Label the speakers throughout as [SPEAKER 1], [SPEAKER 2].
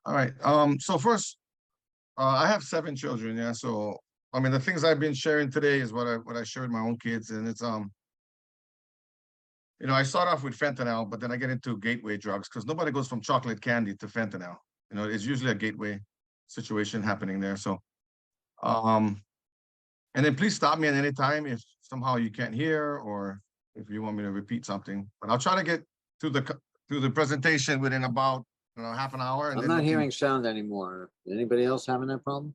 [SPEAKER 1] All right. So first, I have 7 children. Yeah. So I mean, the things I've been sharing today is what I share with my own kids, and it's I start off with fentanyl, but then I get into gateway drugs because nobody goes from chocolate candy to fentanyl. It's usually a gateway situation happening there. So, um, and then please stop me at any time if somehow you can't hear or if you want me to repeat something. But I'll try to get to the presentation within about half an hour, and
[SPEAKER 2] I'm
[SPEAKER 1] then
[SPEAKER 2] not
[SPEAKER 1] we can.
[SPEAKER 2] hearing sound anymore. Anybody else having that problem?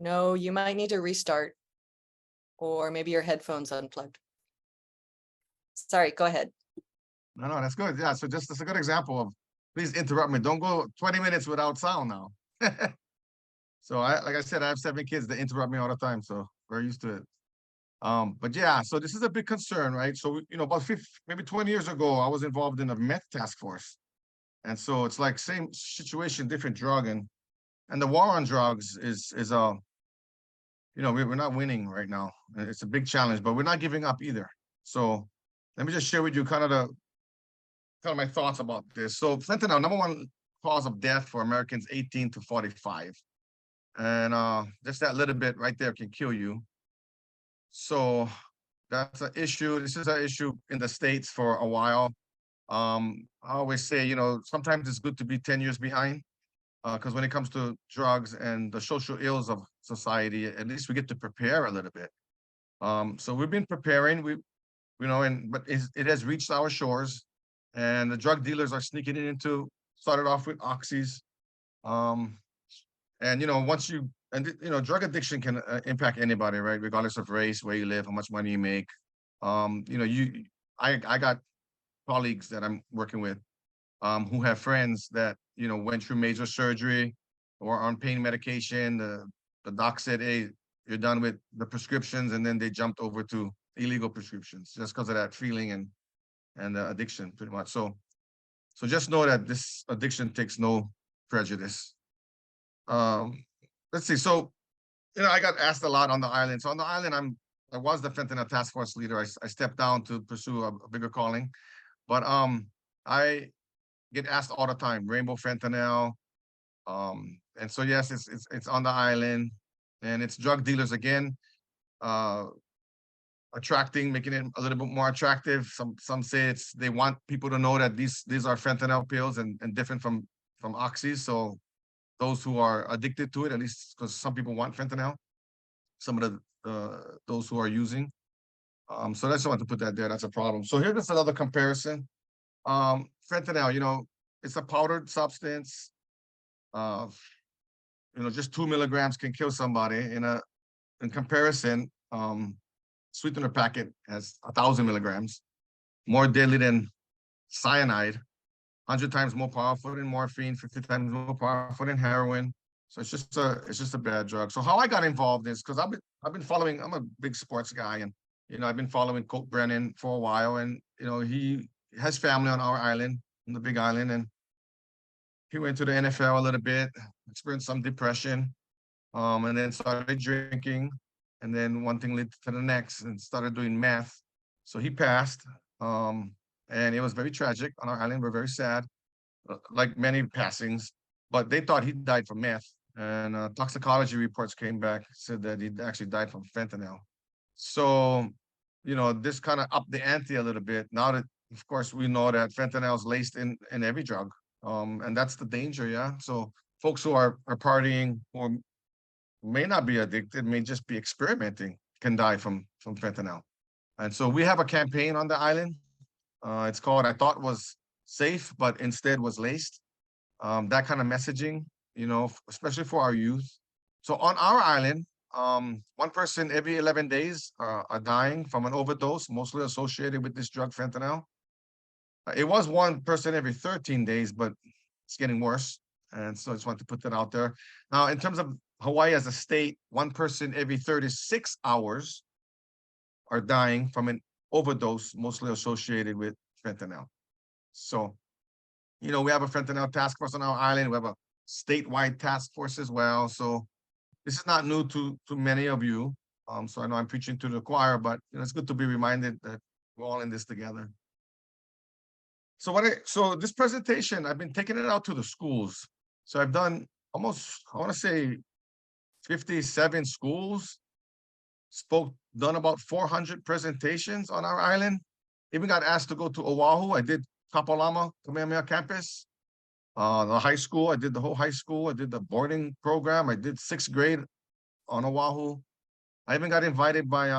[SPEAKER 3] No, you might need to restart, or maybe your headphones unplugged. Sorry, go ahead.
[SPEAKER 1] No, that's good. Yeah. So just that's a good example of please interrupt me. Don't go 20 minutes without sound now. So like I said, I have 7 kids that interrupt me all the time. So we're used to it. But yeah, so this is a big concern, right? So, about maybe 20 years ago, I was involved in a meth task force. And so it's like same situation, different drug. And the war on drugs is we're not winning right now. It's a big challenge, but we're not giving up either. So let me just share with you kind of my thoughts about this. So fentanyl, number one cause of death for Americans 18 to 45. And just that little bit right there can kill you. So that's an issue. This is an issue in the States for a while. I always say, sometimes it's good to be 10 years behind because when it comes to drugs and the social ills of society, at least we get to prepare a little bit. So we've been preparing, but it has reached our shores, and the drug dealers are sneaking it started off with oxys. And drug addiction can impact anybody, right? Regardless of race, where you live, how much money you make. I got colleagues that I'm working with who have friends that went through major surgery or on pain medication. The doc said, "Hey, you're done with the prescriptions," and then they jumped over to illegal prescriptions just because of that feeling and the addiction, pretty much. So just know that this addiction takes no prejudice. Let's see. So, I got asked a lot on the island. So on the island, I was the fentanyl task force leader. I stepped down to pursue a bigger calling, but I get asked all the time, rainbow fentanyl. And so yes, it's on the island, and it's drug dealers again, making it a little bit more attractive. Some say they want people to know that these are fentanyl pills and different from oxys. So those who are addicted to it, at least because some people want fentanyl, some of those who are using. So I just want to put that there. That's a problem. So here's another comparison. Fentanyl, it's a powdered substance. Just 2 milligrams can kill somebody. In comparison, sweetener packet has 1,000 milligrams, more deadly than cyanide. 100 times more powerful than morphine, 50 times more powerful than heroin. So it's just a bad drug. So how I got involved is because I've been following. I'm a big sports guy, and I've been following Colt Brennan for a while, and he has family on our island, on the Big Island, and he went to the NFL a little bit, experienced some depression, and then started drinking, and then one thing led to the next, and started doing meth. So he passed. And it was very tragic on our island. We're very sad, like many passings, but they thought he died from meth. And toxicology reports came back, said that he actually died from fentanyl. So, this kind of upped the ante a little bit. Now that, of course, we know that fentanyl is laced in every drug. And that's the danger, yeah? So folks who are partying or may not be addicted, may just be experimenting, can die from fentanyl. And so we have a campaign on the island. It's called I Thought Was Safe, but instead was laced. That kind of messaging, especially for our youth. So on our island, one person every 11 days are dying from an overdose, mostly associated with this drug fentanyl. It was one person every 13 days, but it's getting worse. And so I just want to put that out there. Now, in terms of Hawaii as a state, one person every 36 hours are dying from an overdose, mostly associated with fentanyl. So, we have a fentanyl task force on our island. We have a statewide task force as well. So this is not new to many of you. So I know I'm preaching to the choir, but it's good to be reminded that we're all in this together. so this presentation, I've been taking it out to the schools. So I've done almost, I want to say 57 schools, done about 400 presentations on our island. Even got asked to go to Oahu. I did Kapalama, Kamehameha campus. The high school, I did the whole high school. I did the boarding program. I did 6th grade on Oahu. I even got invited by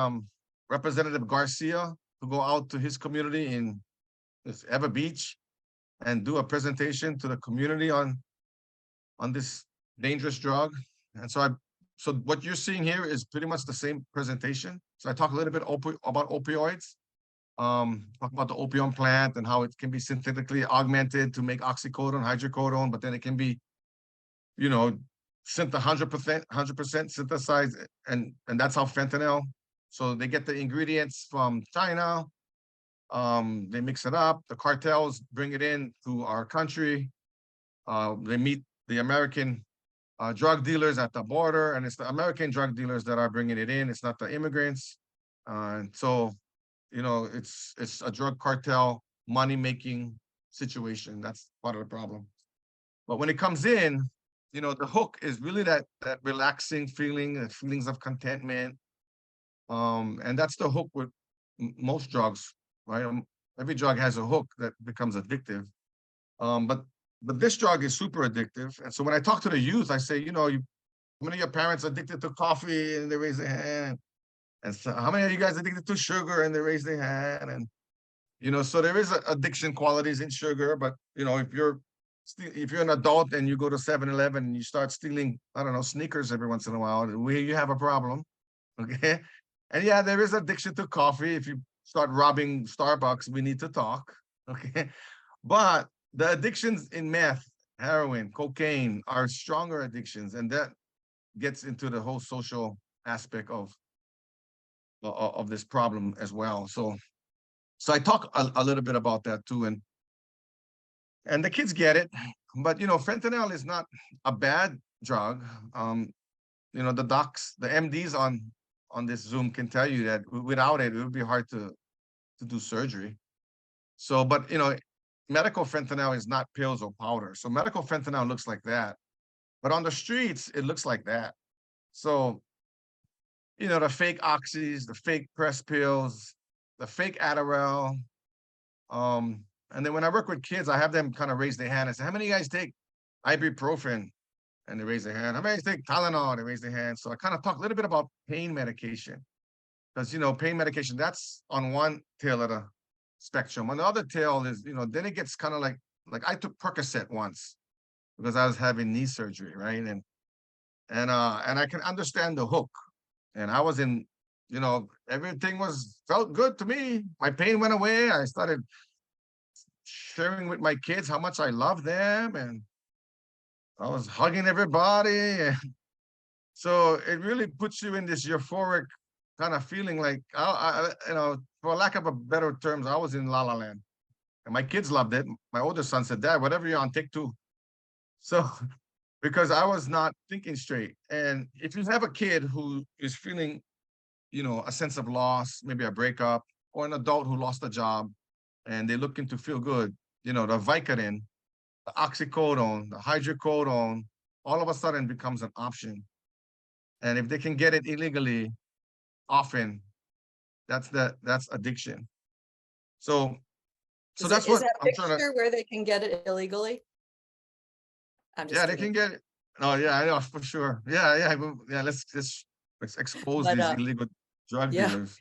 [SPEAKER 1] Representative Garcia to go out to his community in Ever Beach and do a presentation to the community on this dangerous drug. And so what you're seeing here is pretty much the same presentation. So I talk a little bit about opioids, talk about the opium plant and how it can be synthetically augmented to make oxycodone, hydrocodone, but then it can be, 100% synthesized, and that's how fentanyl. So they get the ingredients from China, they mix it up, the cartels bring it in to our country, they meet the American drug dealers at the border, and it's the American drug dealers that are bringing it in. It's not the immigrants. So, it's a drug cartel money-making situation. That's part of the problem. But when it comes in, the hook is really that relaxing feeling, the feelings of contentment. And that's the hook with most drugs, right? Every drug has a hook that becomes addictive. But this drug is super addictive. And so when I talk to the youth, I say, how many of your parents are addicted to coffee? And they raise their hand. And so how many of you guys are addicted to sugar? And they raise their hand. And, so there is addiction qualities in sugar. But, if you're an adult and you go to 7-Eleven and you start stealing, I don't know, sneakers every once in a while, you have a problem. Okay. And yeah, there is addiction to coffee. If you start robbing Starbucks, we need to talk. Okay. But the addictions in meth, heroin, cocaine are stronger addictions, and that gets into the whole social aspect of this problem as well. So I talk a little bit about that too, and the kids get it. But fentanyl is not a bad drug. The docs, the MDs on this Zoom can tell you that without it, it would be hard to do surgery. So, but medical fentanyl is not pills or powder. So medical fentanyl looks like that. But on the streets, it looks like that. So, the fake oxys, the fake press pills, the fake Adderall. And then when I work with kids, I have them kind of raise their hand and say, how many of you guys take ibuprofen? And they raise their hand. How many of you take Tylenol? They raise their hand. So I kind of talk a little bit about pain medication. Because, pain medication, that's on one tail of the spectrum. On the other tail is, then it gets kind of like I took Percocet once because I was having knee surgery, right? And I can understand the hook. And I was in, everything felt good to me. My pain went away. I started sharing with my kids how much I love them, and I was hugging everybody. And so it really puts you in this euphoric kind of feeling, like, for lack of a better terms, I was in La La Land. And my kids loved it. My older son said, Dad, whatever you're on, take two. So, because I was not thinking straight. And if you have a kid who is feeling, a sense of loss, maybe a breakup, or an adult who lost a job, and they're looking to feel good, the Vicodin, the oxycodone, the hydrocodone, all of a sudden becomes an option. And if they can get it illegally, often, that's addiction. So that's what I'm trying to.
[SPEAKER 3] Where they can get it illegally.
[SPEAKER 1] Yeah, they can get it. Oh yeah, I know for sure. Yeah. Let's expose these illegal drug dealers.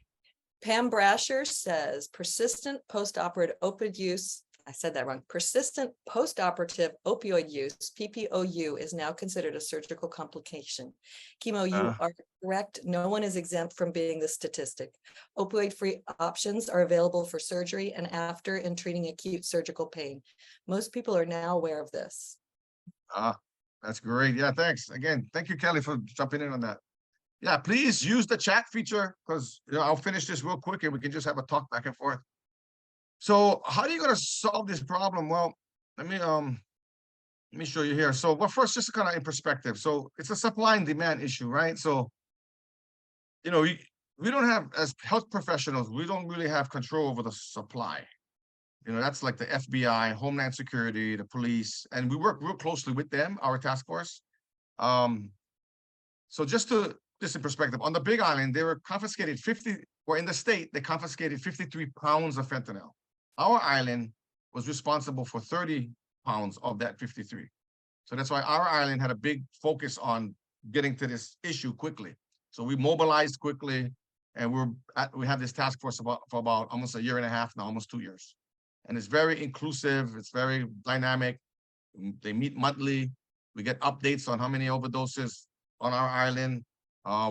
[SPEAKER 3] Pam Brasher says persistent postoperative opioid use. I said that wrong. Persistent postoperative opioid use, PPOU, is now considered a surgical complication. Kimo, you are correct. No one is exempt from being the statistic. Opioid-free options are available for surgery and after in treating acute surgical pain. Most people are now aware of this.
[SPEAKER 1] That's great. Yeah, thanks. Again, thank you, Kelly, for jumping in on that. Yeah, please use the chat feature because I'll finish this real quick and we can just have a talk back and forth. So how are you going to solve this problem? Well, let me show you here. So, first, just kind of in perspective. So it's a supply and demand issue, right? So, we don't have, as health professionals, we don't really have control over the supply. You know, that's like the FBI, Homeland Security, the police, and we work real closely with them, our task force. So just in perspective, on the Big Island, they were confiscated 50, or in the state, they confiscated 53 pounds of fentanyl. Our island was responsible for 30 pounds of that 53. So that's why our island had a big focus on getting to this issue quickly. So we mobilized quickly, and we have this task force for about almost a year and a half now, almost 2 years. And it's very inclusive, it's very dynamic. They meet monthly. We get updates on how many overdoses on our island.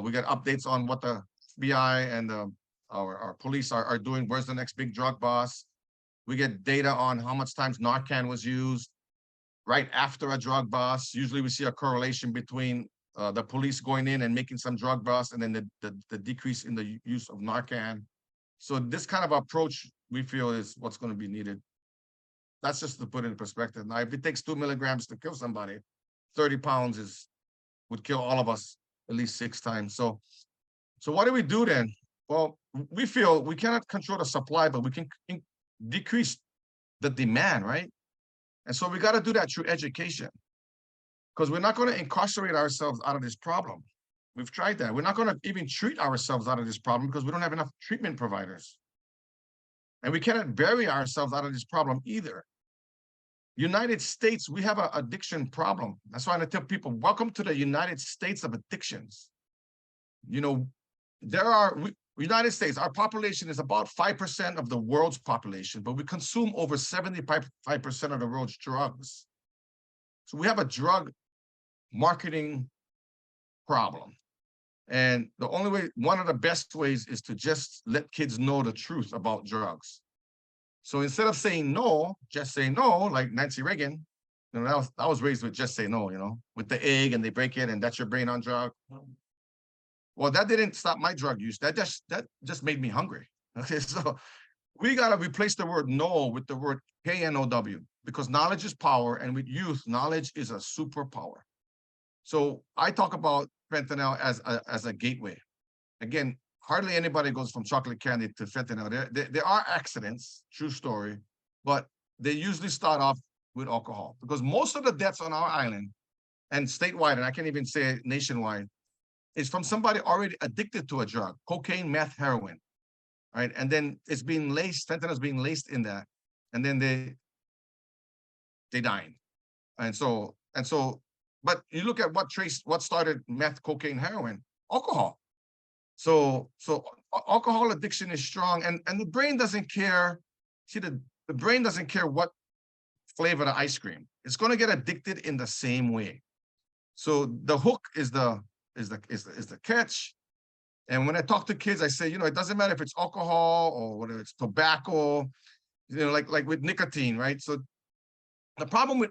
[SPEAKER 1] We get updates on what the FBI and our police are doing. Where's the next big drug boss? We get data on how much times Narcan was used right after a drug bust. Usually we see a correlation between the police going in and making some drug bust and then the decrease in the use of Narcan. So this kind of approach we feel is what's going to be needed. That's just to put it in perspective. Now, if it takes 2 milligrams to kill somebody, 30 pounds would kill all of us at least 6 times. So what do we do then? Well, we feel we cannot control the supply, but we can decrease the demand, right? And so we got to do that through education, because we're not going to incarcerate ourselves out of this problem. We've tried that. We're not going to even treat ourselves out of this problem because we don't have enough treatment providers. And we cannot bury ourselves out of this problem either. United States, we have an addiction problem. That's why I tell people, welcome to the United States of addictions. You know, United States, our population is about 5% of the world's population, but we consume over 75% of the world's drugs. So we have a drug marketing problem. And the only way, one of the best ways is to just let kids know the truth about drugs. So instead of saying no, just say no, like Nancy Reagan, you know, I was raised with just say no, you know, with the egg and they break it and that's your brain on drug. Well, that didn't stop my drug use. That just made me hungry. Okay, so we got to replace the word no with the word KNOW, because knowledge is power, and with youth, knowledge is a superpower. So I talk about fentanyl as a gateway. Again, hardly anybody goes from chocolate candy to fentanyl. There are accidents, true story, but they usually start off with alcohol, because most of the deaths on our island and statewide, and I can't even say nationwide, is from somebody already addicted to a drug, cocaine, meth, heroin, right? And then it's being laced, fentanyl is being laced in that, and then they dying. And so, but you look at what started meth, cocaine, heroin, alcohol. So alcohol addiction is strong, and the brain doesn't care. See, the brain doesn't care what flavor the ice cream. It's going to get addicted in the same way. So the hook is the catch. And when I talk to kids, I say, you know, it doesn't matter if it's alcohol or whether it's tobacco, you know, like with nicotine, right? So the problem with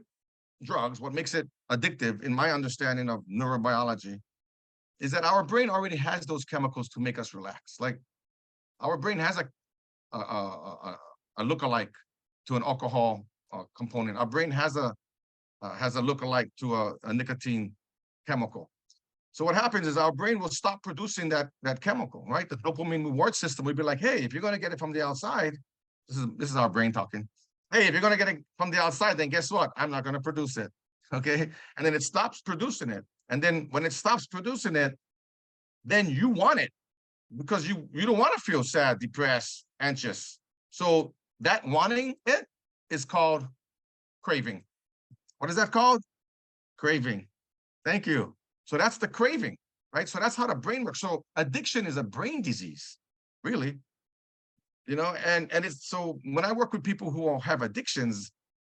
[SPEAKER 1] drugs, what makes it addictive, in my understanding of neurobiology, is that our brain already has those chemicals to make us relax. Like our brain has a lookalike to an alcohol component. Our brain has a lookalike to a nicotine chemical. So what happens is our brain will stop producing that chemical, right? The dopamine reward system will be like, hey, if you're going to get it from the outside, this is our brain talking. Hey, if you're going to get it from the outside, then guess what? I'm not going to produce it, okay? And then it stops producing it. And then when it stops producing it, then you want it because you don't want to feel sad, depressed, anxious. So that wanting it is called craving. What is that called? Craving. Thank you. So that's the craving, right? So that's how the brain works. So addiction is a brain disease, really. You know, and it's so when I work with people who have addictions,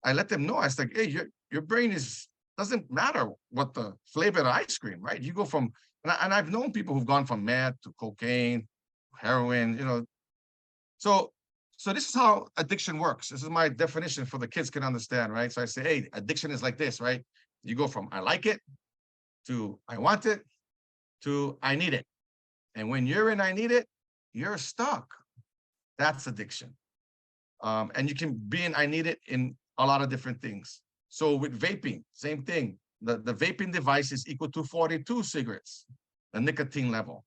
[SPEAKER 1] I let them know, I was like, hey, your brain doesn't matter what the flavor of the ice cream, right? You go from, and I've known people who've gone from meth to cocaine, heroin, you know. So this is how addiction works. This is my definition for the kids can understand, right? So I say, hey, addiction is like this, right? You go from I like it to I want it to I need it. And when you're in I need it, you're stuck. That's addiction. And you can be in I need it in a lot of different things. So with vaping, same thing. The vaping device is equal to 42 cigarettes, the nicotine level.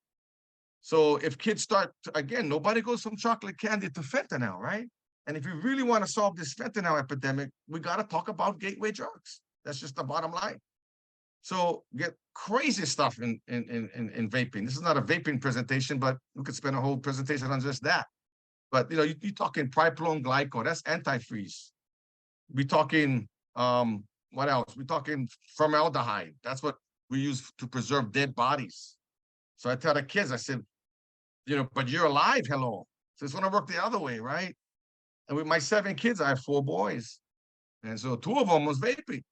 [SPEAKER 1] So if kids start, again, nobody goes from chocolate candy to fentanyl, right? And if you really want to solve this fentanyl epidemic, we got to talk about gateway drugs. That's just the bottom line. So get crazy stuff in vaping. This is not a vaping presentation, but we could spend a whole presentation on just that. But you're talking propylene glycol, that's antifreeze. We're talking what else? We're talking formaldehyde. That's what we use to preserve dead bodies. So I tell the kids, I said, but you're alive, hello. So it's gonna work the other way, right? And with my 7 kids, I have 4 boys. And so 2 of them was vaping.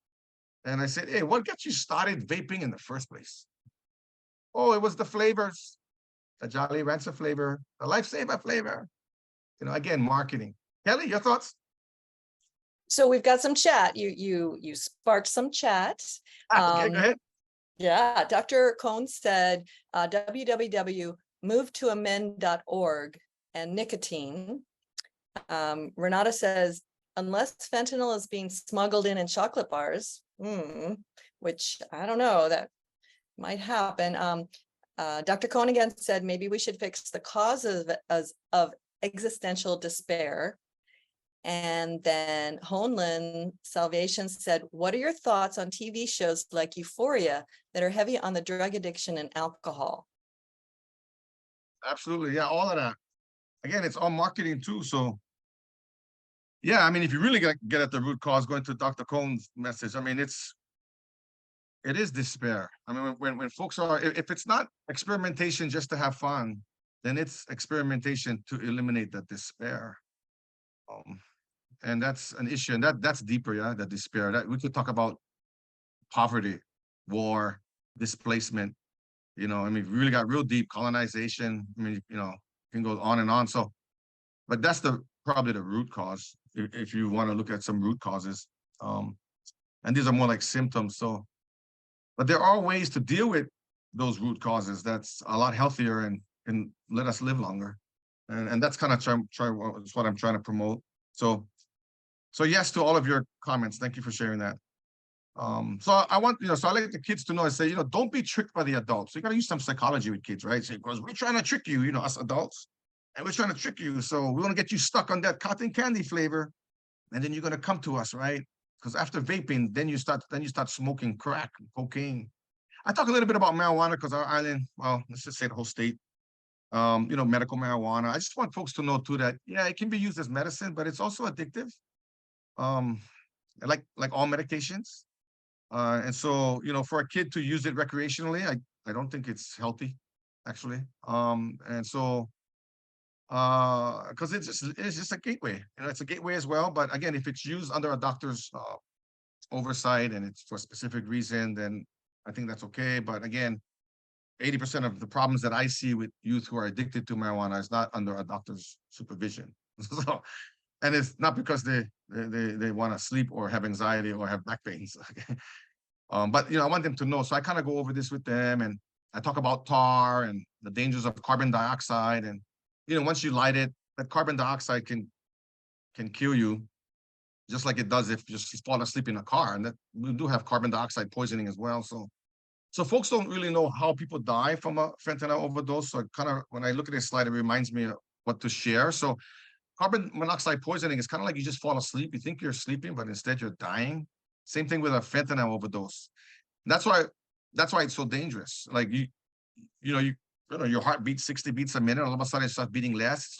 [SPEAKER 1] And I said, hey, what got you started vaping in the first place? Oh, it was the flavors, the Jolly Rancher flavor, the Lifesaver flavor. Again, marketing. Kelly, your thoughts?
[SPEAKER 3] So we've got some chat. You sparked some chat.
[SPEAKER 1] Okay, go ahead.
[SPEAKER 3] Yeah, Dr. Cohn said www.movetoamend.org and nicotine. Renata says, unless fentanyl is being smuggled in chocolate bars, which I don't know, that might happen. Dr. Cohn again said, maybe we should fix the causes of existential despair. And then Honlin Salvation said, what are your thoughts on TV shows like Euphoria that are heavy on the drug addiction and alcohol?
[SPEAKER 1] Absolutely. Yeah, all of that. Again, it's all marketing too. So yeah, I mean, if you really get at the root cause, going to Dr. Cohn's message, I mean, it is despair. I mean, when folks are, if it's not experimentation just to have fun, then it's experimentation to eliminate that despair. And that's an issue, and that's deeper, yeah, that despair. That we could talk about poverty, war, displacement. I mean, we really got real deep, colonization. I mean, can go on and on. So, but that's probably the root cause if you want to look at some root causes. And these are more like symptoms. So, but there are ways to deal with those root causes that's a lot healthier and can let us live longer. And that's kind of that's what I'm trying to promote. So yes to all of your comments. Thank you for sharing that. So I want, so I like the kids to know, I say, don't be tricked by the adults. So you got to use some psychology with kids, right? Because we're trying to trick you, us adults, and we're trying to trick you. So we want to get you stuck on that cotton candy flavor. And then you're going to come to us, right? Because after vaping, then you start smoking crack, cocaine. I talk a little bit about marijuana because our island, well, let's just say the whole state, medical marijuana. I just want folks to know too that, yeah, it can be used as medicine, but it's also addictive. Like all medications. And so, for a kid to use it recreationally, I don't think it's healthy, actually. And so, because it's just a gateway, it's a gateway as well. But again, if it's used under a doctor's oversight and it's for a specific reason, then I think that's okay. But again, 80% of the problems that I see with youth who are addicted to marijuana is not under a doctor's supervision. So, and it's not because they want to sleep or have anxiety or have back pains. But I want them to know. So I kind of go over this with them, and I talk about tar and the dangers of carbon dioxide. And once you light it, that carbon dioxide can kill you, just like it does if you just fall asleep in a car. And that we do have carbon dioxide poisoning as well. So folks don't really know how people die from a fentanyl overdose. So kind of when I look at this slide, it reminds me of what to share. So carbon monoxide poisoning is kind of like you just fall asleep. You think you're sleeping, but instead you're dying. Same thing with a fentanyl overdose. That's why it's so dangerous. Like your heart beats 60 beats a minute. All of a sudden it starts beating less,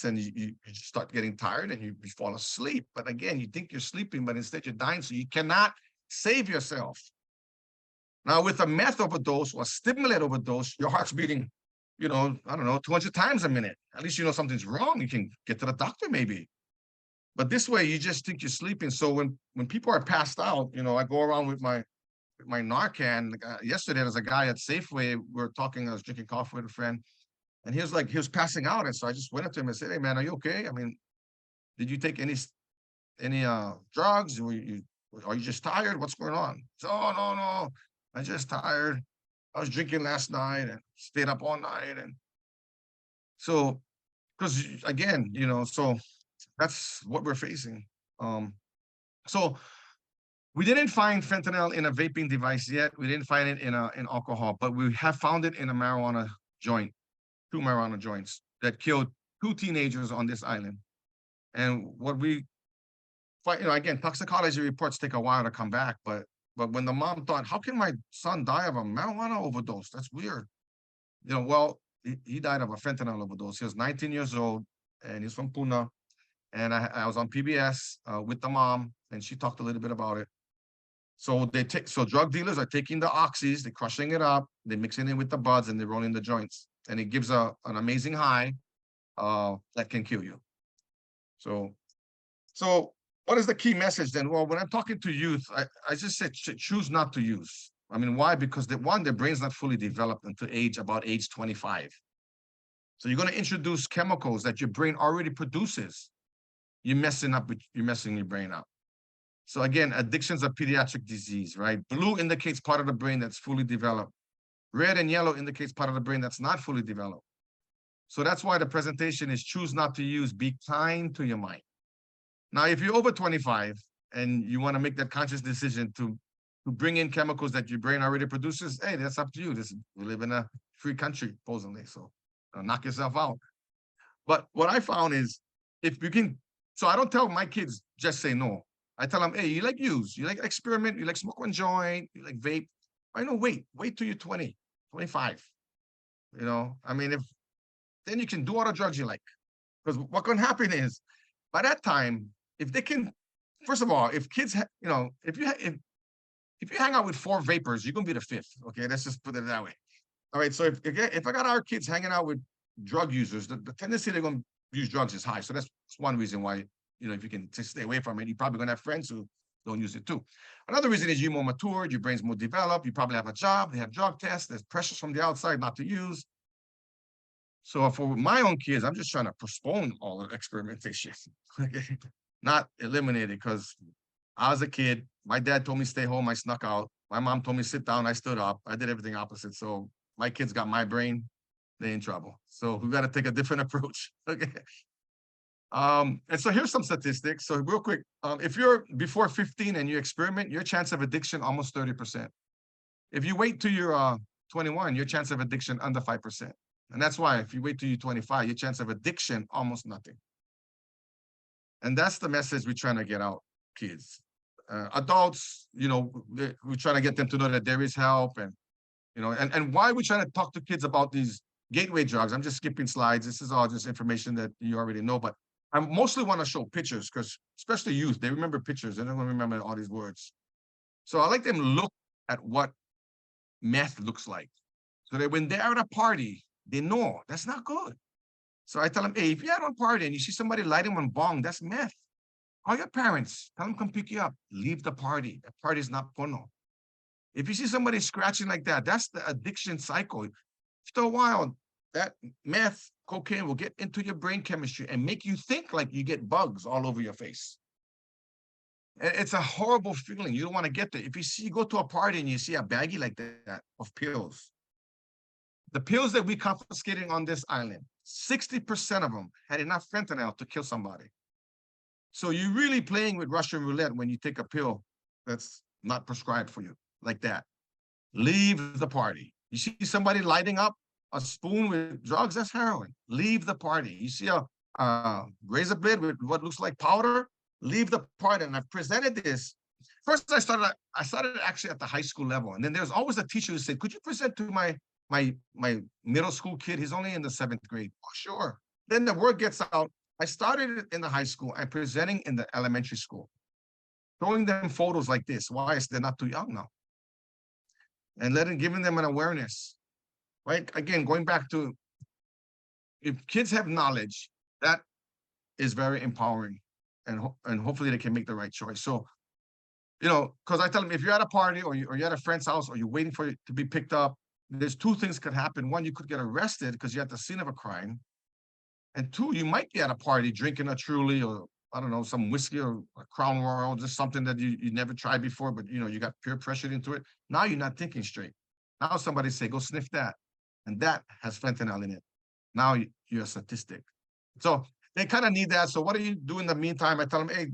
[SPEAKER 1] and you start getting tired and you fall asleep. But again, you think you're sleeping, but instead you're dying. So you cannot save yourself. Now with a meth overdose or a stimulant overdose, your heart's beating, I don't know, 200 times a minute. At least something's wrong. You can get to the doctor maybe. But this way, you just think you're sleeping. So when people are passed out, I go around with my Narcan. Yesterday, there's a guy at Safeway. We were talking. I was drinking coffee with a friend, and he was passing out. And so I just went up to him and said, "Hey, man, are you okay? I mean, did you take any drugs? Are you just tired? What's going on?" So, "Oh, no, I'm just tired. I was drinking last night and stayed up all night." And so, because again, so that's what we're facing. So we didn't find fentanyl in a vaping device yet. We didn't find it in alcohol, but we have found it in a marijuana joint, 2 marijuana joints that killed 2 teenagers on this island. And what we find, again, toxicology reports take a while to come back, but when the mom thought, how can my son die of a marijuana overdose? That's weird. Well, he died of a fentanyl overdose. He was 19 years old and he's from Pune. And I was on PBS with the mom, and she talked a little bit about it. So drug dealers are taking the oxys, they're crushing it up, they're mixing it with the buds, and they're rolling the joints, and it gives an amazing high that can kill you. So what is the key message then? Well, when I'm talking to youth, I just said choose not to use. I mean, why? Because their brain's not fully developed until about age 25. So you're going to introduce chemicals that your brain already produces. You're messing your brain up. So again, addiction's a pediatric disease, right? Blue indicates part of the brain that's fully developed. Red and yellow indicates part of the brain that's not fully developed. So that's why the presentation is choose not to use, be kind to your mind. Now, if you're over 25 and you want to make that conscious decision to bring in chemicals that your brain already produces, hey, that's up to you. We live in a free country, supposedly, so knock yourself out. But what I found is, if you can, so I don't tell my kids just say no. I tell them, hey, you like use, you like experiment, you like smoke one joint, you like vape. I know, wait till you're 20, 25. I mean, then you can do all the drugs you like. Because what can happen is, by that time, if they can, first of all, if kids, if you hang out with 4 vapors, you're gonna be the 5th. Okay, let's just put it that way. All right, so if I got our kids hanging out with drug users, the tendency they're gonna use drugs is high. So that's one reason why, if you can just stay away from it, you're probably gonna have friends who don't use it too. Another reason is you're more matured, your brain's more developed, you probably have a job, they have drug tests, there's pressures from the outside not to use. So for my own kids, I'm just trying to postpone all the experimentation, not eliminate it, because I was a kid. My dad told me stay home. I snuck out. My mom told me sit down. I stood up. I did everything opposite. So my kids got my brain. They're in trouble. So we got to take a different approach. Okay. And so here's some statistics. So real quick, if you're before 15 and you experiment, your chance of addiction almost 30%. If you wait till you're 21, your chance of addiction under 5%. And that's why if you wait till you're 25, your chance of addiction almost nothing. And that's the message we're trying to get out, kids. Adults, we're trying to get them to know that there is help, and why we're trying to talk to kids about these gateway drugs. I'm just skipping slides. This is all just information that you already know, but I mostly want to show pictures, because especially youth, they remember pictures. They don't remember all these words. So I like them to look at what meth looks like, so that when they're at a party, they know that's not good. So I tell them, hey, if you're at a party and you see somebody lighting one bong, that's meth. Call your parents, tell them come pick you up, leave the party. The party is not porno. If you see somebody scratching like that, that's the addiction cycle. After a while, that meth, cocaine will get into your brain chemistry and make you think like you get bugs all over your face. And it's a horrible feeling. You don't want to get there. If you go to a party and you see a baggie like that of pills, the pills that we confiscated on this island, 60% of them had enough fentanyl to kill somebody. So you're really playing with Russian roulette when you take a pill that's not prescribed for you like that. Leave the party. You see somebody lighting up a spoon with drugs, that's heroin. Leave the party. You see a razor blade with what looks like powder, leave the party. And I've presented this. First, I started actually at the high school level. And then there's always a teacher who said, could you present to my middle school kid? He's only in the 7th grade. Oh, sure. Then the word gets out. I started in the high school and presenting in the elementary school, showing them photos like this. Why? They're not too young now. And giving them an awareness, right? Again, going back to, if kids have knowledge, that is very empowering, and hopefully they can make the right choice. So, because I tell them, if you're at a party or you're at a friend's house or you're waiting for it to be picked up, there's 2 things could happen. 1, you could get arrested because you're at the scene of a crime. And 2, you might be at a party drinking a Truly or, I don't know, some whiskey or a Crown Royal, just something that you never tried before, but you got peer pressured into it. Now you're not thinking straight. Now somebody say, go sniff that. And that has fentanyl in it. Now you're a statistic. So they kind of need that. So what do you do in the meantime? I tell them, hey,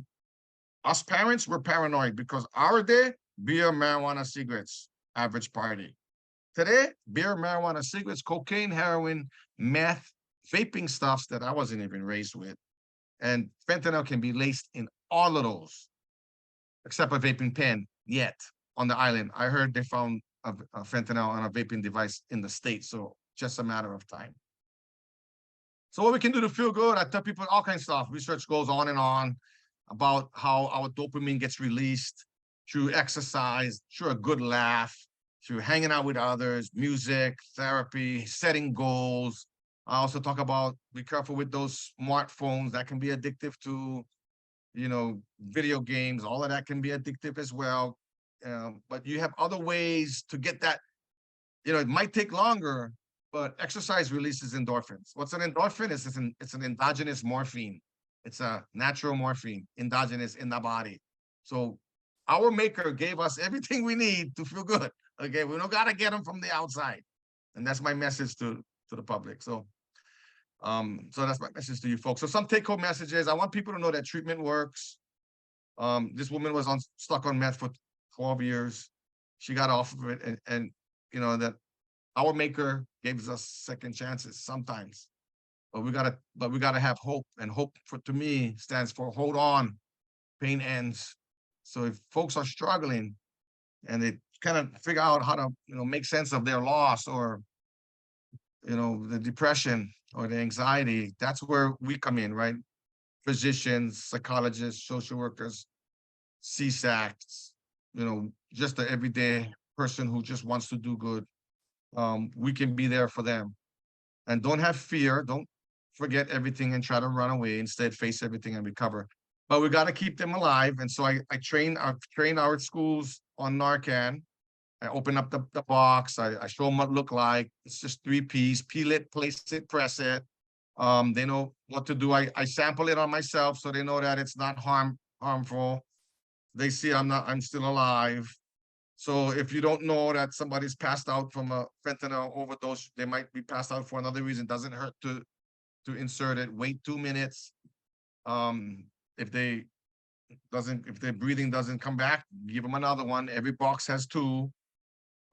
[SPEAKER 1] us parents, we're paranoid because our day, beer, marijuana, cigarettes, average party. Today, beer, marijuana, cigarettes, cocaine, heroin, meth, vaping stuffs that I wasn't even raised with. And fentanyl can be laced in all of those, except a vaping pen yet on the island. I heard they found a fentanyl on a vaping device in the States, so just a matter of time. So what we can do to feel good, I tell people all kinds of stuff. Research goes on and on about how our dopamine gets released through exercise, through a good laugh, through hanging out with others, music, therapy, setting goals. I also talk about be careful with those smartphones that can be addictive to, video games. All of that can be addictive as well. But you have other ways to get that. It might take longer, but exercise releases endorphins. What's an endorphin? It's an endogenous morphine. It's a natural morphine, endogenous in the body. So our maker gave us everything we need to feel good. Okay, we don't gotta get them from the outside. And that's my message to the public. So that's my message to you folks. So some take-home messages. I want people to know that treatment works. This woman was stuck on meth for 12 years. She got off of it, and that our maker gives us second chances sometimes. But we gotta have hope. And hope to me stands for hold on, pain ends. So if folks are struggling and they kind of figure out how to, make sense of their loss or, the depression or the anxiety, that's where we come in, right? Physicians, psychologists, social workers, CSACs, just the everyday person who just wants to do good. We can be there for them. And don't have fear. Don't forget everything and try to run away. Instead, face everything and recover. But we got to keep them alive. And so I train our schools on Narcan. I open up the box. I show them what it look like. It's just 3 Ps: peel it, place it, press it. They know what to do. I sample it on myself so they know that it's not harmful. They see I'm still alive. So if you don't know that somebody's passed out from a fentanyl overdose, they might be passed out for another reason. Doesn't hurt to insert it. Wait 2 minutes. If their breathing doesn't come back, give them another one. Every box has 2.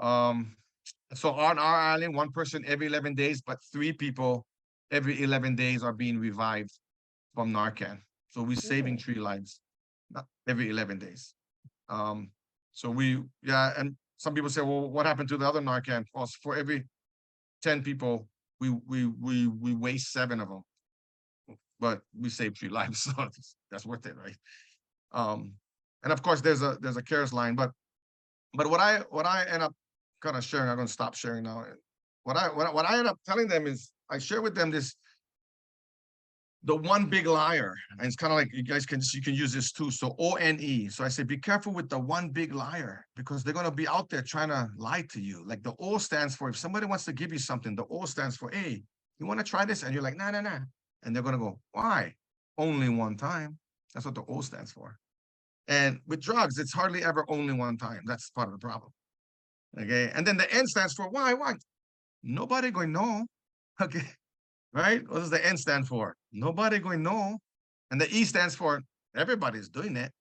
[SPEAKER 1] So on our island, 1 person every 11 days, but 3 people every 11 days are being revived from Narcan. So we're saving 3 lives, not every 11 days. So and some people say, well, what happened to the other Narcan? Well, for every 10 people, we waste 7 of them, but we save 3 lives, so that's worth it, right? And of course, there's a CARES line, but what I end up kind of sharing, I'm going to stop sharing now. What I end up telling them is I share with them the one big liar, and it's kind of like you can use this too. So ONE. So I say, be careful with the one big liar, because they're going to be out there trying to lie to you. Like the O stands for, if somebody wants to give you something, the O stands for, hey, you want to try this? And you're like, nah. And they're going to go, why? Only one time. That's what the O stands for. And with drugs, it's hardly ever only one time. That's part of the problem. Okay. And then the N stands for why? Nobody going to know. Okay. Right? What does the N stand for? Nobody going to know. And the E stands for everybody's doing it.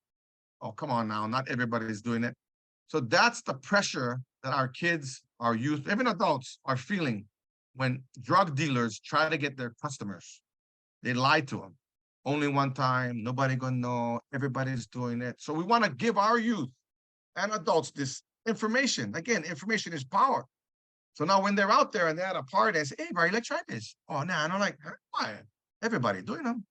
[SPEAKER 1] Oh, come on now. Not everybody's doing it. So that's the pressure that our kids, our youth, even adults are feeling when drug dealers try to get their customers. They lie to them. Only one time, nobody gonna know, everybody's doing it. So we want to give our youth and adults this information. Again, information is power. So now when they're out there and they're at a party, they say, hey, buddy, let's try this. Oh, nah, and I'm like, why? Everybody doing them.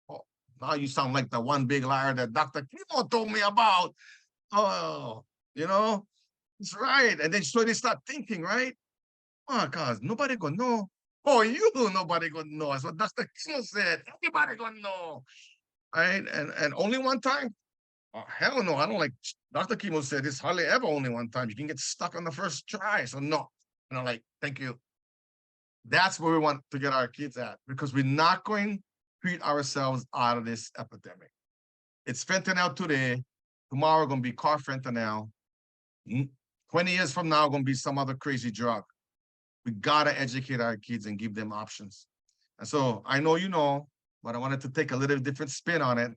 [SPEAKER 1] Oh, now you sound like the one big liar that Dr. Kimo told me about. Oh, it's right. And then so they start thinking, right? Oh, cause nobody gonna know. Oh, nobody gonna know. That's what Dr. Kimo said. Everybody gonna know. Right? And only one time? Oh, hell no. I don't like Dr. Kimo said it's hardly ever only one time. You can get stuck on the first try. So no. And I'm like, thank you. That's where we want to get our kids at, because we're not going to treat ourselves out of this epidemic. It's fentanyl today. Tomorrow going to be carfentanil. 20 years from now, going to be some other crazy drug. We got to educate our kids and give them options. And so I know but I wanted to take a little different spin on it.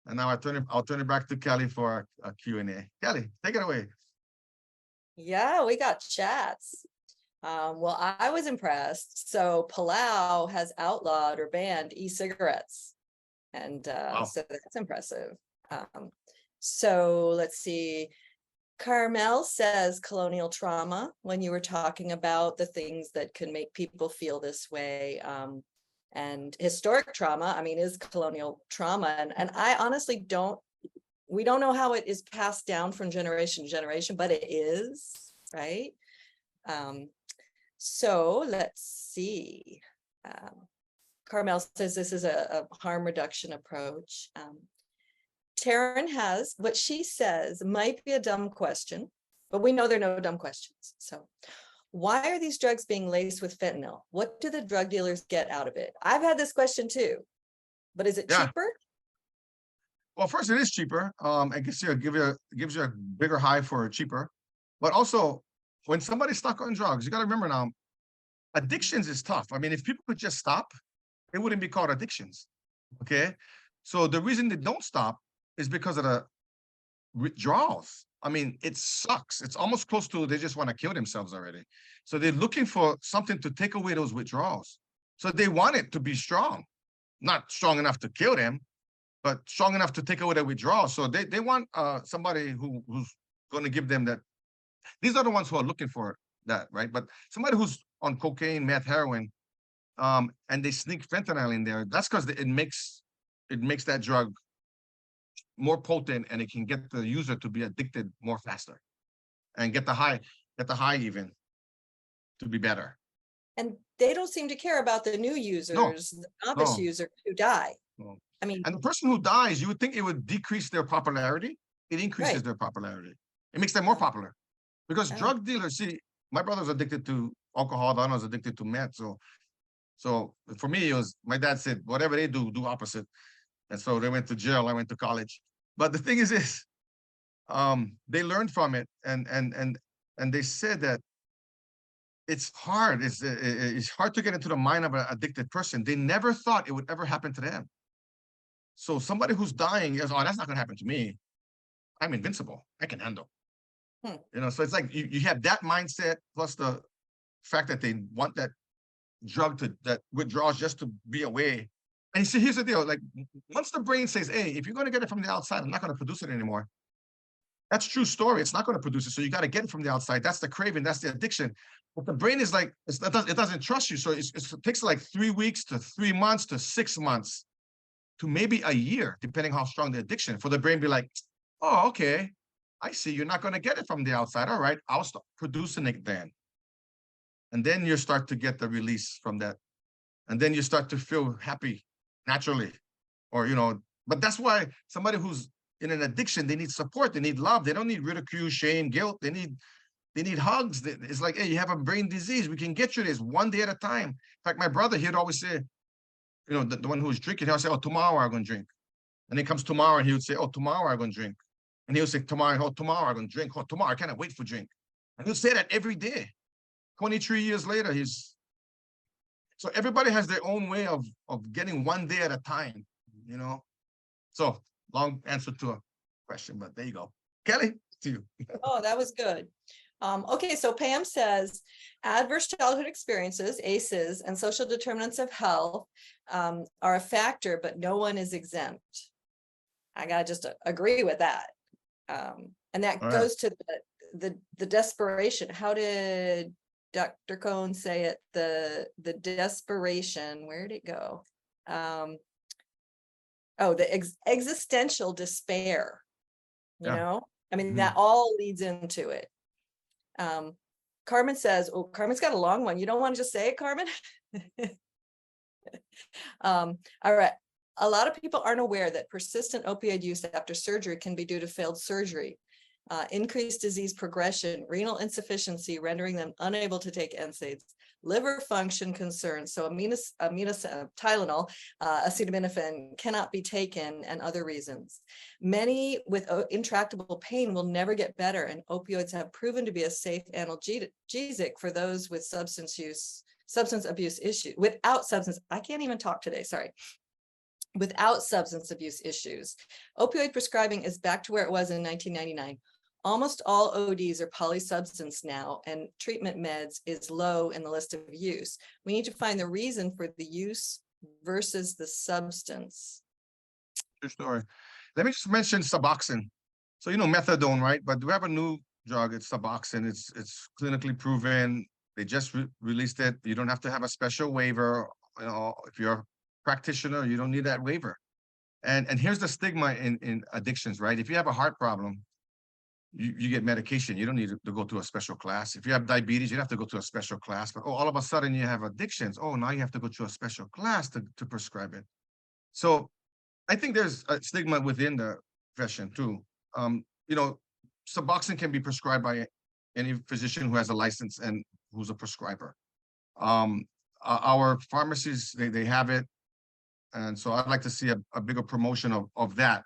[SPEAKER 1] And now I'll turn it back to Kelly for a Q&A. Kelly, take it away.
[SPEAKER 3] Yeah, we got chats. Well, I was impressed. So Palau has outlawed or banned e-cigarettes. And
[SPEAKER 1] Wow.
[SPEAKER 3] so that's impressive. So let's see. Carmel says colonial trauma, when you were talking about the things that can make people feel this way. And historic trauma, I mean, is colonial trauma. And I honestly we don't know how it is passed down from generation to generation, but it is, right? So let's see. Carmel says this is a harm reduction approach. Taryn has what she says might be a dumb question, but we know there are no dumb questions. So why are these drugs being laced with fentanyl? What do the drug dealers get out of it? I've had this question too, but is it
[SPEAKER 1] Yeah.
[SPEAKER 3] cheaper?
[SPEAKER 1] Well, first, it is cheaper. It gives you a bigger high for cheaper. But also, when somebody's stuck on drugs, you got to remember now, addictions is tough. I mean, if people could just stop, it wouldn't be called addictions. Okay. So the reason they don't stop is because of the withdrawals. I mean, it sucks. It's almost close to they just want to kill themselves already. So they're looking for something to take away those withdrawals. So they want it to be strong, not strong enough to kill them, but strong enough to take away the withdrawal. So they want somebody who's going to give them that. These are the ones who are looking for that, right? But somebody who's on cocaine, meth, heroin, and they sneak fentanyl in there, that's because it makes that drug more potent, and it can get the user to be addicted more faster and get the high even to be better.
[SPEAKER 3] And they don't seem to care about the new users, the novice
[SPEAKER 1] no.
[SPEAKER 3] users who die.
[SPEAKER 1] No.
[SPEAKER 3] I mean,
[SPEAKER 1] And the person who dies, you would think it would decrease their popularity. It increases
[SPEAKER 3] Right.
[SPEAKER 1] their popularity. It makes them more popular. Because
[SPEAKER 3] Oh.
[SPEAKER 1] drug dealers, see, my brother's addicted to alcohol, the other was addicted to meth. So for me, it was, my dad said, whatever they do opposite. And so they went to jail, I went to college. But the thing is this, they learned from it, and they said that it's hard. It's hard to get into the mind of an addicted person. They never thought it would ever happen to them. So somebody who's dying is, oh, that's not gonna happen to me. I'm invincible. I can handle. You know, so it's like you have that mindset plus the fact that they want that drug that withdraws just to be away. And you see, here's the deal: like once the brain says, "Hey, if you're gonna get it from the outside, I'm not gonna produce it anymore." That's true story. It's not gonna produce it, so you got to get it from the outside. That's the craving. That's the addiction. But the brain is like it doesn't trust you, so it takes like 3 weeks to 3 months to 6 months to maybe a year, depending how strong the addiction. For the brain, be like, "Oh, okay, I see. You're not gonna get it from the outside. All right, I'll start producing it then." And then you start to get the release from that, and then you start to feel happy naturally, or but that's why somebody who's in an addiction, they need support, they need love, they don't need ridicule, shame, guilt. They need hugs. It's like, hey, you have a brain disease, we can get you this one day at a time. In fact, my brother, he'd always say, the one who was drinking, he'll say, "Oh, tomorrow I'm gonna drink." And then comes tomorrow, and he would say, "Oh, tomorrow I'm gonna drink." And he'll say, "Tomorrow, oh, tomorrow I'm gonna drink. Oh, tomorrow I cannot wait for drink." And he'll say that every day. 23 years later, so everybody has their own way of getting one day at a time, So long answer to a question, but there you go. Kelly, to you.
[SPEAKER 3] Oh, that was good. Okay, so Pam says adverse childhood experiences, ACEs, and social determinants of health are a factor, but no one is exempt. I gotta just agree with that. And that
[SPEAKER 1] All right.
[SPEAKER 3] goes to the desperation. How did Dr. Cohn say it? The desperation, where'd it go? The existential despair,
[SPEAKER 1] Yeah.
[SPEAKER 3] I mean, that all leads into it. Carmen says, oh, Carmen's got a long one. You don't want to just say it, Carmen? All right. A lot of people aren't aware that persistent opioid use after surgery can be due to failed surgery, increased disease progression, renal insufficiency, rendering them unable to take NSAIDs, liver function concerns. So Tylenol, acetaminophen cannot be taken, and other reasons. Many with intractable pain will never get better, and opioids have proven to be a safe analgesic for those with substance abuse issues. I can't even talk today, sorry. Without substance abuse issues. Opioid prescribing is back to where it was in 1999. Almost all ODs are polysubstance now, and treatment meds is low in the list of use. We need to find the reason for the use versus the substance.
[SPEAKER 1] True story. Let me just mention Suboxone. So, methadone, right? But we have a new drug. It's Suboxone. It's clinically proven. They just released it. You don't have to have a special waiver. If you're a practitioner, you don't need that waiver. And here's the stigma in addictions, right? If you have a heart problem, you get medication. You don't need to go to a special class. If you have diabetes, you have to go to a special class. But all of a sudden you have addictions. Oh, now you have to go to a special class to prescribe it. So I think there's a stigma within the profession too. Suboxone can be prescribed by any physician who has a license and who's a prescriber. Our pharmacies, they have it. And so I'd like to see a bigger promotion of that.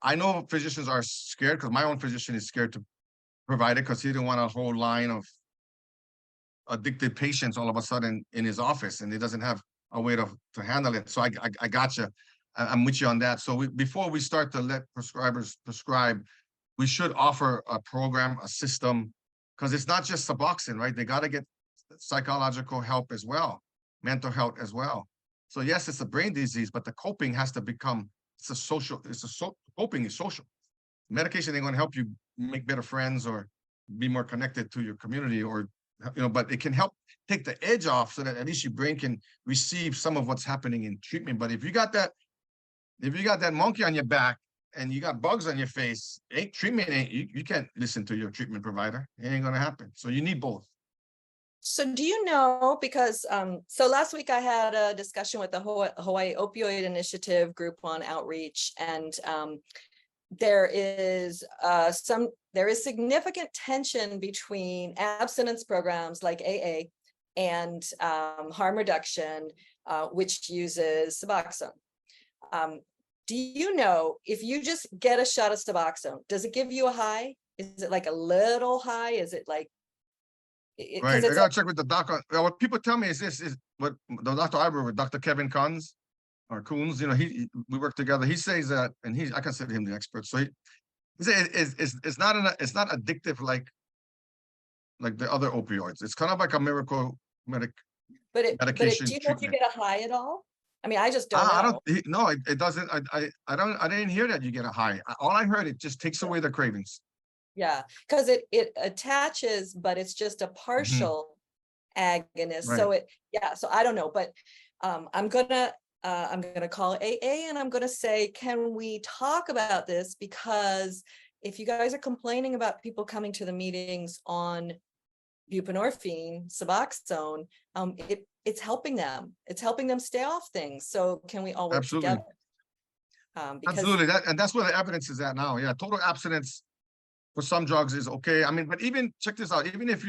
[SPEAKER 1] I know physicians are scared because my own physician is scared to provide it because he didn't want a whole line of addicted patients all of a sudden in his office, and he doesn't have a way to handle it. So I got you. I'm with you on that. So before we start to let prescribers prescribe, we should offer a program, a system, because it's not just Suboxone, right? They got to get psychological help as well, mental health as well. So yes, it's a brain disease, but the coping has to become, coping is social. Medication ain't going to help you make better friends or be more connected to your community, or, but it can help take the edge off so that at least your brain can receive some of what's happening in treatment. But if you got that monkey on your back and you got bugs on your face, you can't listen to your treatment provider. It ain't going to happen. So you need both.
[SPEAKER 3] So do you know, because so last week I had a discussion with the Hawaii Opioid Initiative group on outreach, and there is significant tension between abstinence programs like AA and harm reduction, which uses Suboxone. Do you know, if you just get a shot of Suboxone, does it give you a high? Is it like a little high? Is it like
[SPEAKER 1] Right, I gotta check with the doc. What people tell me is what the doctor I work with, Dr. Kevin Coons, we work together. He says that, and I consider him the expert. So he says it's not addictive like the other opioids. It's kind of like a miracle medication.
[SPEAKER 3] Do you know if you get a high at all? I mean, I just don't know.
[SPEAKER 1] It doesn't. I didn't hear that you get a high. All I heard, it just takes away the cravings.
[SPEAKER 3] Yeah, because it attaches, but it's just a partial agonist. Right. So I don't know, but I'm gonna call AA and I'm gonna say, can we talk about this? Because if you guys are complaining about people coming to the meetings on buprenorphine, Suboxone, it's helping them. It's helping them stay off things. So can we all work together?
[SPEAKER 1] Absolutely, that's where the evidence is at now. Yeah, total abstinence for some drugs is okay. I mean, but even check this out. Even if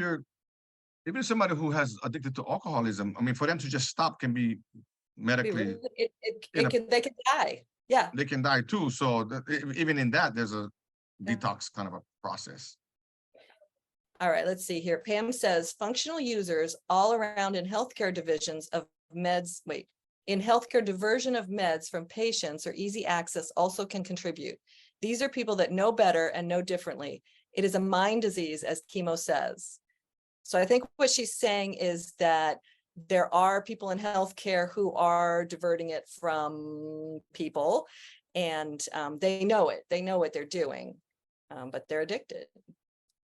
[SPEAKER 1] somebody who has addicted to alcoholism, I mean, for them to just stop can be medically.
[SPEAKER 3] They can die. Yeah,
[SPEAKER 1] they can die too. So even in that, there's a detox kind of a process.
[SPEAKER 3] All right, let's see here. Pam says functional users all around in healthcare divisions of meds. In healthcare diversion of meds from patients or easy access also can contribute. These are people that know better and know differently. It is a mind disease, as Kimo says. So I think what she's saying is that there are people in healthcare who are diverting it from people, and they know it. They know what they're doing, but they're addicted.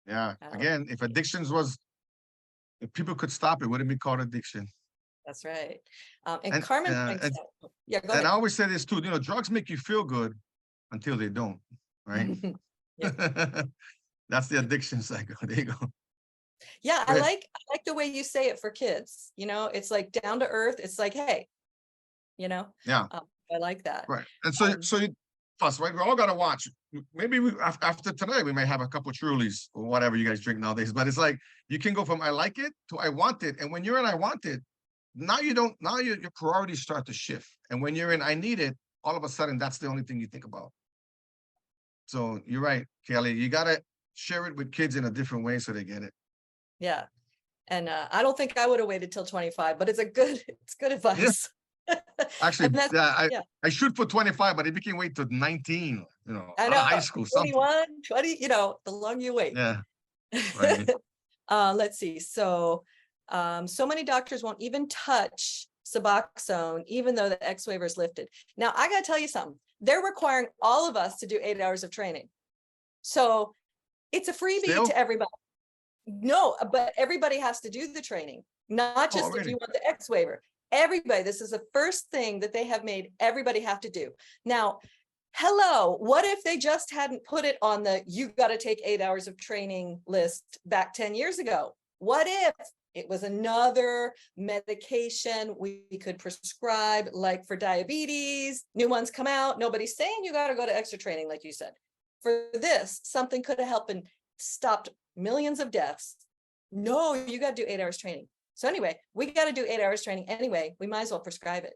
[SPEAKER 1] Yeah. Again, if people could stop it, wouldn't be called addiction.
[SPEAKER 3] That's right. And Carmen, go ahead.
[SPEAKER 1] I always say this too. Drugs make you feel good until they don't, right? That's the addiction cycle. There you go.
[SPEAKER 3] Yeah, I like the way you say it for kids. It's like down to earth. It's like, hey, yeah. I like that.
[SPEAKER 1] Right. And so plus, right? We all gotta watch. Maybe after tonight we may have a couple Trulies or whatever you guys drink nowadays. But it's like you can go from I like it to I want it, and when you're in I want it, now you don't. Now your priorities start to shift, and when you're in I need it, all of a sudden that's the only thing you think about. So you're right, Kelly. You gotta share it with kids in a different way so they get it.
[SPEAKER 3] Yeah, and I don't think I would have waited till 25, but it's good advice.
[SPEAKER 1] Yeah. Actually, I shoot for 25, but if you can wait till 19,
[SPEAKER 3] I know,
[SPEAKER 1] high school,
[SPEAKER 3] 21, 20, the longer you wait.
[SPEAKER 1] Yeah. Right.
[SPEAKER 3] Let's see. So many doctors won't even touch Suboxone, even though the X waiver is lifted. Now, I got to tell you something. they're requiring all of us to do 8 hours of training. So it's a freebie
[SPEAKER 1] Still?
[SPEAKER 3] to everybody. No, but everybody has to do the training, not just if
[SPEAKER 1] really?
[SPEAKER 3] you want the X waiver. Everybody, this is the first thing that they have made everybody have to do. Now, hello, what if they just hadn't put it on the you got to take 8 hours of training list back 10 years ago? What if it was another medication we could prescribe, like for diabetes, new ones come out, nobody's saying you got to go to extra training, like you said. For this, something could have helped and stopped millions of deaths. No, you got to do 8 hours training. So anyway, we got to do 8 hours training anyway. We might as well prescribe it.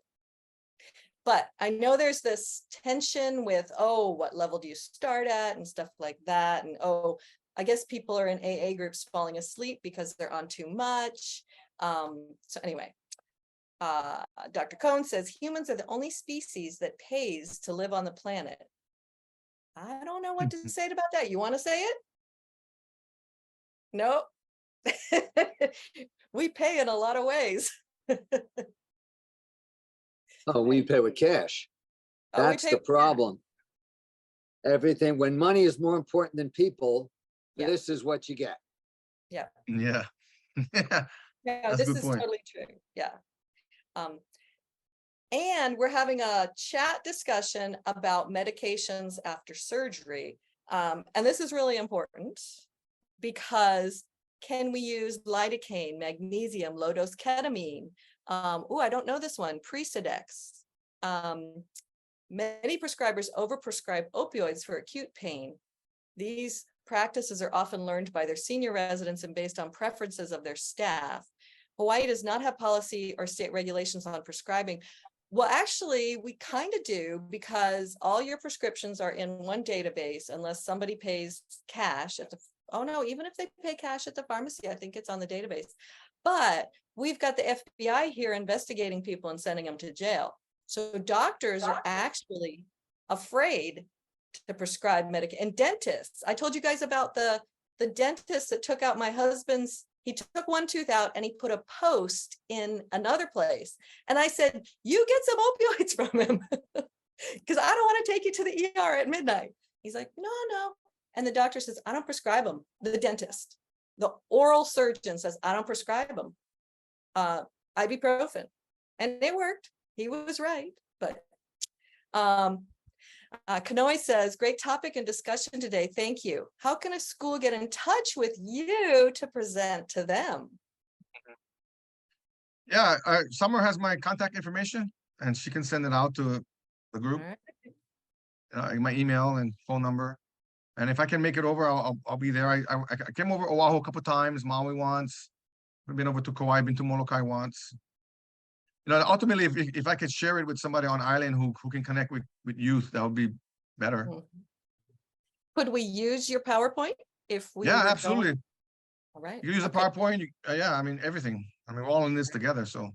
[SPEAKER 3] But I know there's this tension with, oh, what level do you start at and stuff like that. And oh, I guess people are in AA groups falling asleep because they're on too much. So anyway, Dr. Cohn says humans are the only species that pays to live on the planet. I don't know what to say about that. You want to say it? No. We pay in a lot of ways.
[SPEAKER 2] Oh, we pay with cash.
[SPEAKER 3] Oh, we
[SPEAKER 2] That's
[SPEAKER 3] pay
[SPEAKER 2] the
[SPEAKER 3] with cash.
[SPEAKER 2] problem. Everything, when money is more important than people,
[SPEAKER 3] Yeah.
[SPEAKER 2] this is what you get.
[SPEAKER 1] Yeah.
[SPEAKER 3] Yeah,
[SPEAKER 1] That's a
[SPEAKER 3] this
[SPEAKER 1] good
[SPEAKER 3] is
[SPEAKER 1] point.
[SPEAKER 3] totally true. Yeah. And we're having a chat discussion about medications after surgery. And this is really important because can we use lidocaine, magnesium, low dose ketamine? Oh, I don't know this one, Precedex. Many prescribers overprescribe opioids for acute pain. These practices are often learned by their senior residents and based on preferences of their staff. Hawaii does not have policy or state regulations on prescribing. Well, actually, we kind of do because all your prescriptions are in one database unless somebody pays cash at the, oh no, even if they pay cash at the pharmacy, I think it's on the database. But we've got the FBI here investigating people and sending them to jail. So doctors are actually afraid to prescribe medication, and dentists. I told you guys about the dentist that took out my husband's, he took one tooth out and he put a post in another place. And I said, you get some opioids from him because I don't want to take you to the ER at midnight. He's like, no. And the doctor says, I don't prescribe them. The dentist, the oral surgeon says, I don't prescribe them. Ibuprofen. And it worked. He was right. But Kanoi says, great topic and discussion today. Thank you. How can a school get in touch with you to present to them?
[SPEAKER 1] Yeah, Summer has my contact information and she can send it out to the group.
[SPEAKER 3] All right.
[SPEAKER 1] My email and phone number. And if I can make it over, I'll be there. I came over Oahu a couple times, Maui once. I've been over to Kauai, been to Molokai once. You know, ultimately, if I could share it with somebody on island who can connect with youth, that would be better.
[SPEAKER 3] Could we use your PowerPoint if we
[SPEAKER 1] Yeah,
[SPEAKER 3] were
[SPEAKER 1] absolutely.
[SPEAKER 3] going? All right.
[SPEAKER 1] You use a
[SPEAKER 3] Okay.
[SPEAKER 1] PowerPoint. Yeah, I mean, everything. I mean, we're all in this together. So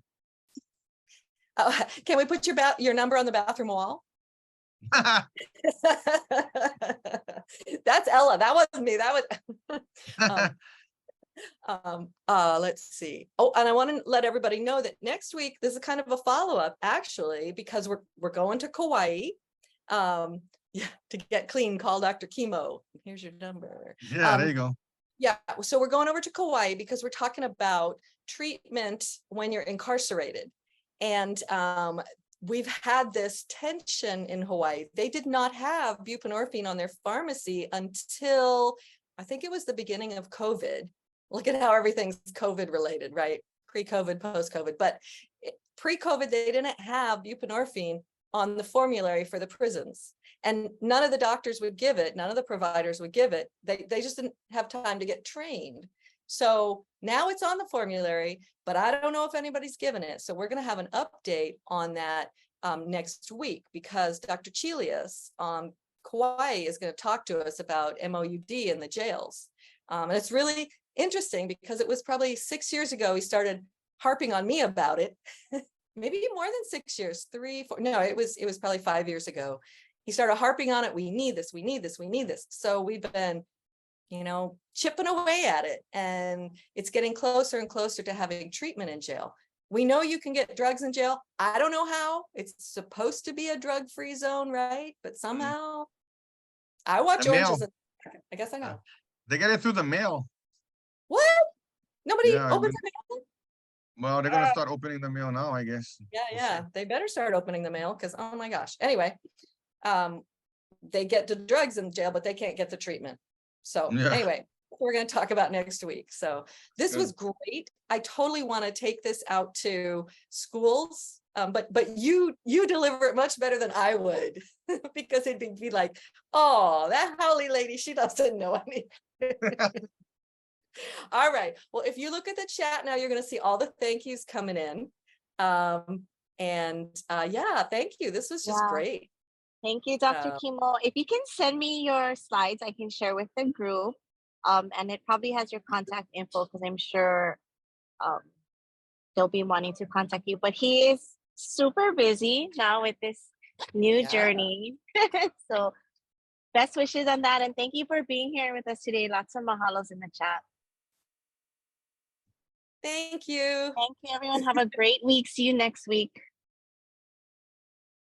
[SPEAKER 3] Can we put your number on the bathroom wall? That's Ella. That wasn't me. That was let's see. Oh, and I want to let everybody know that next week this is kind of a follow-up actually, because we're going to Kauai to get clean. Call Dr. Kimo. Here's your number.
[SPEAKER 1] yeah, there you go.
[SPEAKER 3] Yeah, so we're going over to Kauai because we're talking about treatment when you're incarcerated. And we've had this tension in Hawaii. They did not have buprenorphine on their pharmacy until I think it was the beginning of COVID. Look at how everything's COVID related, right? Pre-COVID, post-COVID. But pre-COVID, they didn't have buprenorphine on the formulary for the prisons. And none of the doctors would give it. None of the providers would give it. They just didn't have time to get trained. So now it's on the formulary, but I don't know if anybody's given it. So we're going to have an update on that next week because Dr. Chilius on Kauai is going to talk to us about MOUD in the jails. And it's really interesting because it was probably 6 years ago he started harping on me about it. Maybe more than 6 years, 3, 4. No, it was probably 5 years ago. He started harping on it. We need this. We need this. We need this. So we've been, chipping away at it, and it's getting closer and closer to having treatment in jail. We know you can get drugs in jail. I don't know how. It's supposed to be a drug-free zone, right? But somehow I watch
[SPEAKER 1] The
[SPEAKER 3] Orange
[SPEAKER 1] mail.
[SPEAKER 3] is the I guess I know.
[SPEAKER 1] They get it through the mail.
[SPEAKER 3] What? Nobody
[SPEAKER 1] Yeah,
[SPEAKER 3] opens the mail?
[SPEAKER 1] Well, they're gonna start opening the mail now, I guess.
[SPEAKER 3] Yeah,
[SPEAKER 1] We'll
[SPEAKER 3] yeah. They better start opening the mail because oh my gosh. Anyway, they get the drugs in jail, but they can't get the treatment. So
[SPEAKER 1] Yeah.
[SPEAKER 3] anyway, we're going to talk about next week. So this
[SPEAKER 1] Good.
[SPEAKER 3] was great. I totally want to take this out to schools. But you deliver it much better than I would because it'd be like, oh, that Howley lady, she doesn't know anything. All right. Well, if you look at the chat now, you're going to see all the thank yous coming in. Yeah, thank you. This was just
[SPEAKER 4] Yeah.
[SPEAKER 3] great.
[SPEAKER 4] Thank you, Dr. Kimo. If you can send me your slides, I can share with the group. And it probably has your contact info because I'm sure they'll be wanting to contact you. But he is super busy now with this new journey. So best wishes on that. And thank you for being here with us today. Lots of mahalos in the chat.
[SPEAKER 3] Thank you.
[SPEAKER 4] Thank you, everyone. Have a great week. See you next week.